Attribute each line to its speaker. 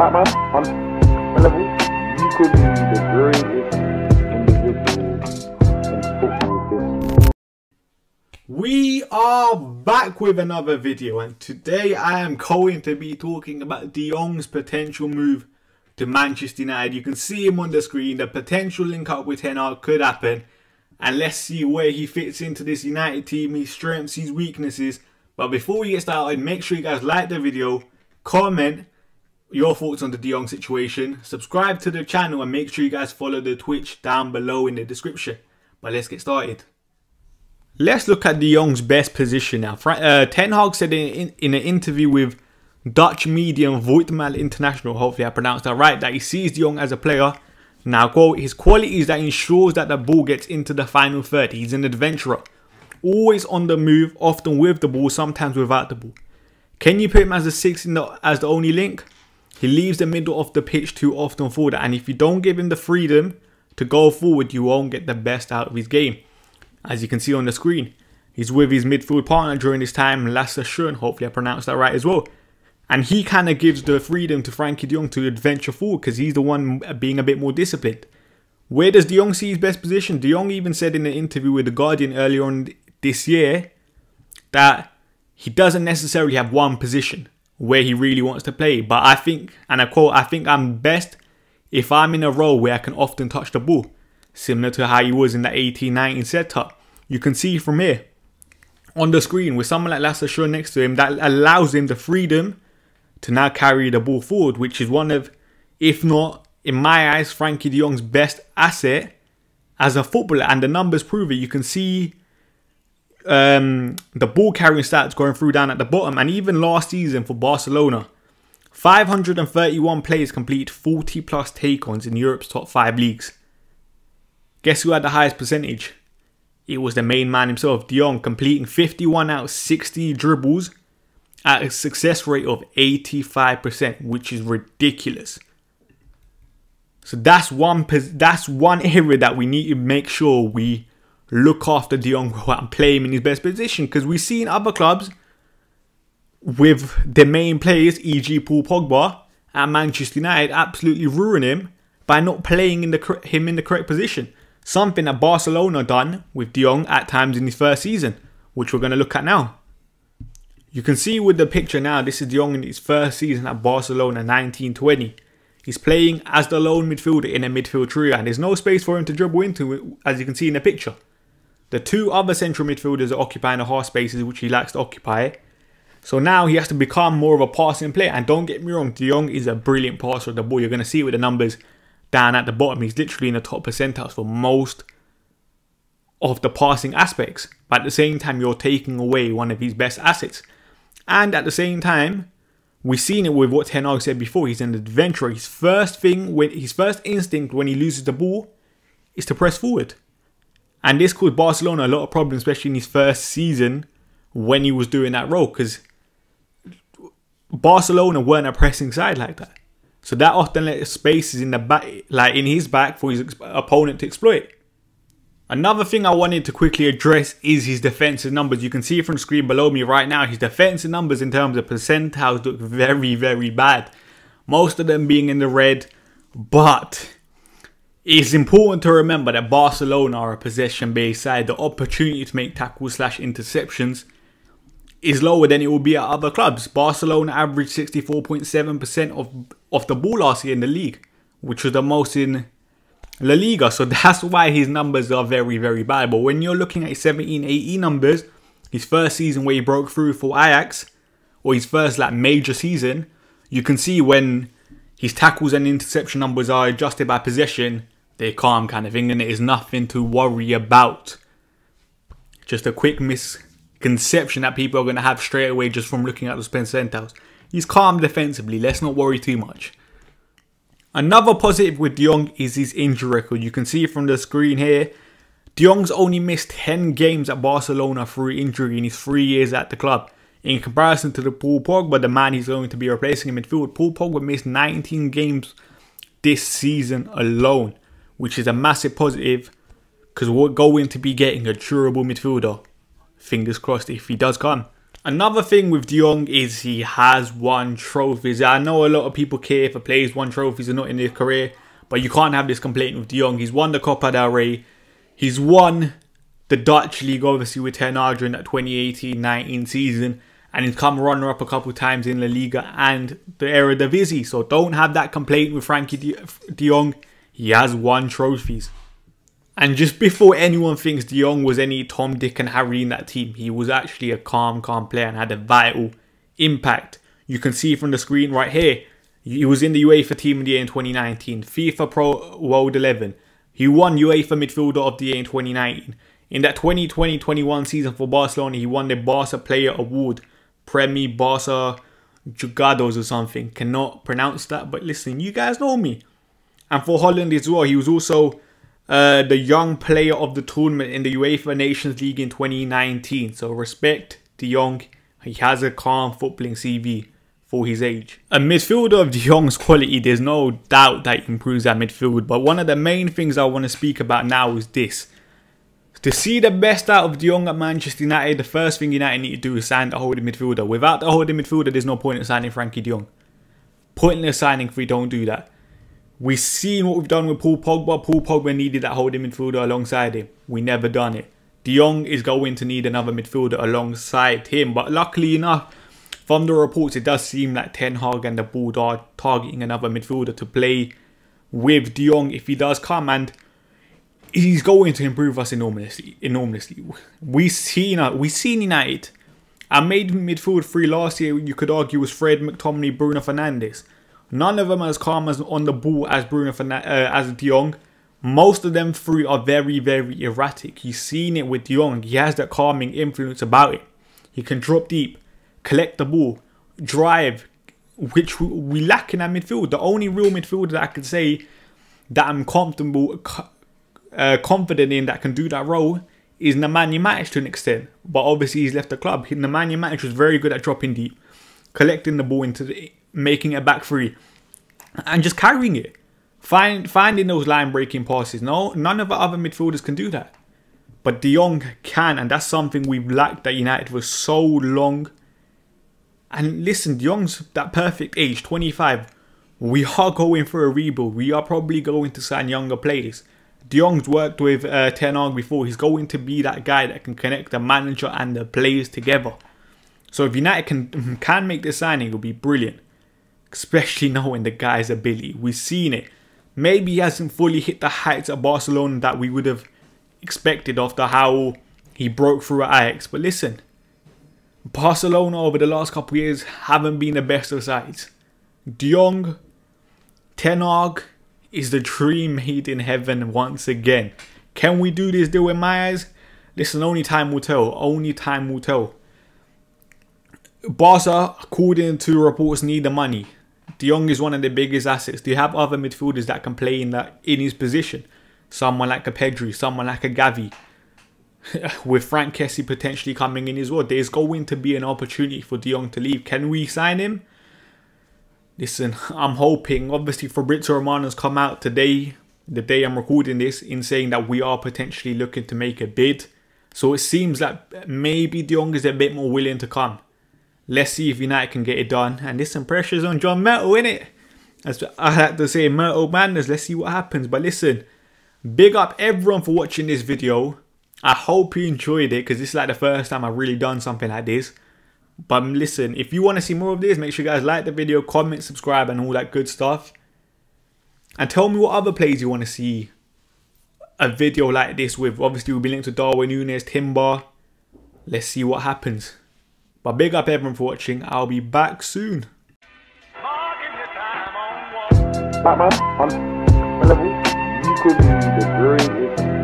Speaker 1: Batman, on my level, you could be the greatest individual in football.
Speaker 2: We are back with another video, and today I am going to be talking about De Jong's potential move to Manchester United. You can see him on the screen. The potential link up with Ten Hag could happen, and let's see where he fits into this United team, his strengths, his weaknesses. But before we get started, make sure you guys like the video, comment your thoughts on the De Jong situation, subscribe to the channel, and make sure you guys follow the Twitch down below in the description. But let's get started. Let's look at De Jong's best position now. Ten Hag said in an interview with Dutch medium Voetmal International, hopefully I pronounced that right, that he sees De Jong as a player. Now, quote, his qualities that ensures that the ball gets into the final third. He's an adventurer, always on the move, often with the ball, sometimes without the ball. Can you put him as a 6 as the only link? He leaves the middle of the pitch too often for that, and if you don't give him the freedom to go forward, you won't get the best out of his game. As you can see on the screen, he's with his midfield partner during this time, Lasse, hopefully I pronounced that right as well. And he kind of gives the freedom to Frenkie de Jong to adventure forward because he's the one being a bit more disciplined. Where does De Jong see his best position? De Jong even said in an interview with The Guardian earlier on this year that he doesn't necessarily have one position where he really wants to play. But I think, and I quote, I think I'm best if I'm in a role where I can often touch the ball. Similar to how he was in the 18-19 setup. You can see from here on the screen with someone like Lasse next to him, that allows him the freedom to now carry the ball forward, which is one of, if not, in my eyes, Frenkie de Jong's best asset as a footballer. And the numbers prove it. You can see the ball carrying stats going through down at the bottom. And even last season for Barcelona, 531 players complete 40 plus take-ons in Europe's top 5 leagues. Guess who had the highest percentage? It was the main man himself, De Jong, completing 51 out of 60 dribbles at a success rate of 85%, which is ridiculous. So that's one area that we need to make sure we look after De Jong and play him in his best position, because we see in other clubs with the main players, e.g. Paul Pogba at Manchester United, absolutely ruin him by not playing him in the correct position. Something that Barcelona done with De Jong at times in his first season, which we're going to look at now. You can see with the picture now, this is De Jong in his first season at Barcelona, 19-20. He's playing as the lone midfielder in a midfield trio, and there's no space for him to dribble into, as you can see in the picture. The two other central midfielders are occupying the half spaces, which he likes to occupy. So now he has to become more of a passing player. And don't get me wrong, De Jong is a brilliant passer of the ball. You're going to see with the numbers down at the bottom, he's literally in the top percentiles for most of the passing aspects. But at the same time, you're taking away one of his best assets. And at the same time, we've seen it with what Ten Hag said before. He's an adventurer. His first instinct when he loses the ball is to press forward. And this caused Barcelona a lot of problems, especially in his first season when he was doing that role, because Barcelona weren't a pressing side like that. So that often let spaces in the back, like in his back, for his opponent to exploit. Another thing I wanted to quickly address is his defensive numbers. You can see from the screen below me right now, his defensive numbers in terms of percentiles look very, very bad. Most of them being in the red, but it's important to remember that Barcelona are a possession-based side. The opportunity to make tackles / interceptions is lower than it will be at other clubs. Barcelona averaged 64.7% of the ball last year in the league, which was the most in La Liga. So that's why his numbers are very, very bad. But when you're looking at his 17-18 numbers, his first season where he broke through for Ajax, or his first major season, you can see when his tackles and interception numbers are adjusted by possession, they're calm kind of thing, and it is nothing to worry about. Just a quick misconception that people are going to have straight away just from looking at those percentiles. He's calm defensively, let's not worry too much. Another positive with De Jong is his injury record. You can see from the screen here, De Jong's only missed 10 games at Barcelona through injury in his 3 years at the club. In comparison to the Paul Pogba, the man he's going to be replacing in midfield, Paul Pogba missed 19 games this season alone, which is a massive positive because we're going to be getting a durable midfielder. Fingers crossed if he does come. Another thing with De Jong is he has won trophies. I know a lot of people care if a player's won trophies or not in their career, but you can't have this complaint with De Jong. He's won the Copa del Rey. He's won the Dutch League, obviously, with Ten Hag during that 2018-19 season. And he's come runner-up a couple times in La Liga and the Eredivisie. So don't have that complaint with Frenkie de Jong. He has won trophies. And just before anyone thinks De Jong was any Tom, Dick and Harry in that team, he was actually a calm player and had a vital impact. You can see from the screen right here, he was in the UEFA Team of the Year in 2019, FIFA Pro World 11. He won UEFA Midfielder of the Year in 2019. In that 2020-21 season for Barcelona, he won the Barca Player Award, Premi Barca Jugados or something. Cannot pronounce that, but listen, you guys know me. And for Holland as well, he was also the young player of the tournament in the UEFA Nations League in 2019. So respect De Jong. He has a calm footballing CV for his age. A midfielder of De Jong's quality, there's no doubt that he improves that midfield. But one of the main things I want to speak about now is this. To see the best out of De Jong at Manchester United, the first thing United need to do is sign the holding midfielder. Without the holding midfielder, there's no point in signing Frenkie de Jong. Pointless signing if we don't do that. We've seen what we've done with Paul Pogba. Paul Pogba needed that holding midfielder alongside him. We never done it. De Jong is going to need another midfielder alongside him. But luckily enough, from the reports, it does seem like Ten Hag and the board are targeting another midfielder to play with De Jong if he does come. And he's going to improve us enormously. We've seen United. Our main midfield three last year, you could argue, was Fred, McTominay, Bruno Fernandes. None of them as calm as on the ball as as De Jong. Most of them three are very erratic. You've seen it with De Jong. He has that calming influence about it. He can drop deep, collect the ball, drive, which we lack in our midfield. The only real midfielder that I could say that I'm confident in that can do that role is Nemanja Matic to an extent. But obviously he's left the club. Nemanja Matic was very good at dropping deep, collecting the ball making it back free, and just carrying it. Finding those line-breaking passes. No, none of the other midfielders can do that. But De Jong can, and that's something we've lacked at United for so long. And listen, De Jong's that perfect age, 25. We are going for a rebuild. We are probably going to sign younger players. De Jong's worked with Ten Hag before. He's going to be that guy that can connect the manager and the players together. So if United can make this signing, it'll be brilliant. Especially knowing the guy's ability. We've seen it. Maybe he hasn't fully hit the heights at Barcelona that we would have expected after how he broke through at Ajax. But listen, Barcelona over the last couple of years haven't been the best of sides. De Jong, Ten Hag is the dream made in heaven once again. Can we do this deal in my eyes? Listen, only time will tell. Only time will tell. Barca, according to reports, need the money. De Jong is one of the biggest assets. Do you have other midfielders that can play in his position? Someone like a Pedri, someone like a Gavi. With Frenkie potentially coming in as well, there's going to be an opportunity for De Jong to leave. Can we sign him? Listen, I'm hoping. Obviously, Fabrizio Romano's come out today, the day I'm recording this, in saying that we are potentially looking to make a bid. So it seems that maybe De Jong is a bit more willing to come. Let's see if United can get it done. And listen, pressure's on John Myrtle, innit? As I like to say, Myrtle Madness. Let's see what happens. But listen, big up everyone for watching this video. I hope you enjoyed it, because this is like the first time I've really done something like this. But listen, if you want to see more of this, make sure you guys like the video, comment, subscribe, and all that good stuff. And tell me what other players you want to see a video like this with. Obviously, we'll be linked to Darwin Núñez, Timber. Let's see what happens. But big up everyone for watching. I'll be back soon.
Speaker 1: Batman, on level, you could be the greatest